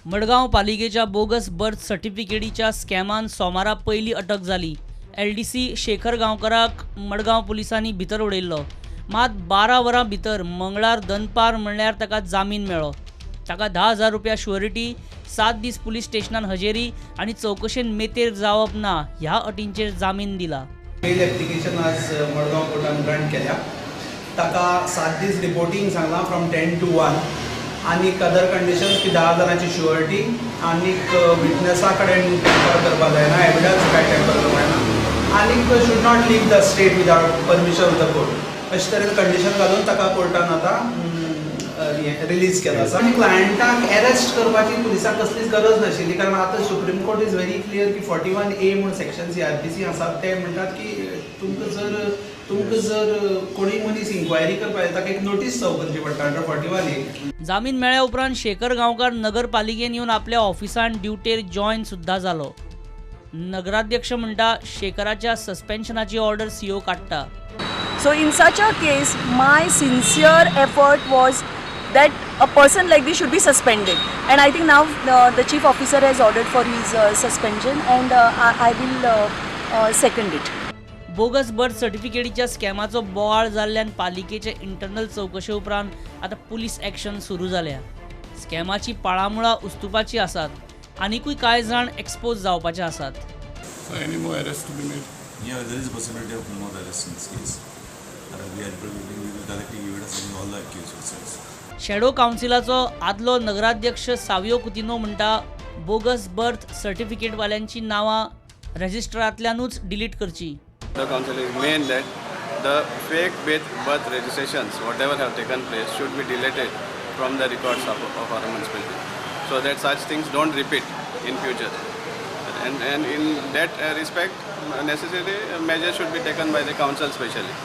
मडगांव पालिकेच्या bogus birth सर्टिफिकेटीच्या स्कॅमान सोमारा पयली अटक जाली। LDC शेखर गांवकाराक मडगांव पुलिसांनी भितर उडयल्लो। मात 12 वरां भितर मंगळार दनपार म्हणल्यार ताका जामीन मेळ्ळो। ताका 10,000 रुपया शुअरिटी, 7 दीस पुलीस स्टेशनान हजेरी आणि चौकशेन मेतेर जावप ना ह्या अटींचेर जामीन दिला। बेल एप्लिकेशन आज मडगांव कोर्टान ग्रांट केल्या। ताका 7 दीस रिपोर्टिंग सांगला फ्रॉम 10 to 1 आणि अदर कंडिशन की 10,000ची शुअरिटी आणि विटनेसा कडेन टेम्पर करपाक जायना, एविडन्स काय टेम्पर करपाक जायना आणि should not leave the state without permission of the court. अशे तरेन कंडिशन घालून ताका कोर्टान आतां रिलीज केला आसा। आनी क्लायंटाक अरेस्ट करपाची पुलिसाक कसलीच गरज नाशिल्ली, कारण आतां supreme court is very clear की 41A म्हणून सेक्शन CRPC आसा ते म्हणटात की तुमकां जर कोणी मनीस इन्क्वायरी करपाक येता ताका एक नोटीस चौकशी पडटा अंडर 41A। जामीन मेळ्ळ्या उपरांत शेखर गांवकार नगरपालिकेन येवन आपल्या ऑफिसान ड्युटेर जॉयन सुद्धा जालो। नगराध्यक्ष म्हणटा शेखराच्या सस्पेन्शनाची ऑर्डर CO काडटा। So in such a case, my sincere effort was that a person like this should be suspended, and I think now the chief officer has ordered for his suspension, and I will second it. Bogus birth सर्टिफिकेटीच्या स्कॅमाचो बोवाळ जाल्ल्यान पालिकेचे internal चौकशे उपरांत आता police action सुरू जाल्या। स्कॅमाची पाळामुळां उस्तुपाची आसात, आनीकूय कांय जाण एक्सपोज जावपाचे आसात। So any more arrests to be made? Yeah, there is a possibility of more arrests in this case. We are collecting evidence on all the accused persons. Shadow काउन्सिलाचो आदलो नगराध्यक्ष सावियो कुतिनो म्हणटा बोगस बर्थ सर्टिफिकेटवाल्यांची नावां रजिस्टरांतल्यानूच delete करची। The council is main that the fake birth registrations, whatever have taken place, should be deleted from the records of our municipality, so that such things don't repeat in future. And in that respect, necessary measures should be taken by the council specially.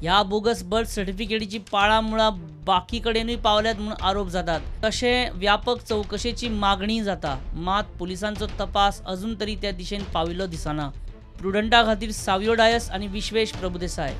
ह्या bogus birth सर्टिफिकेटीची पाळामुळां बाकी कडेनूय पावल्यात म्हणून आरोप जातात। तशें व्यापक चौकशेची मागणी जाता, मात पुलिसांचो तपास अजून तरी त्या दिशेन पाविल्लो दिसना। प्रुडंटा खातीर सावियो डायस आनी विश्वेश प्रभुदेसाय।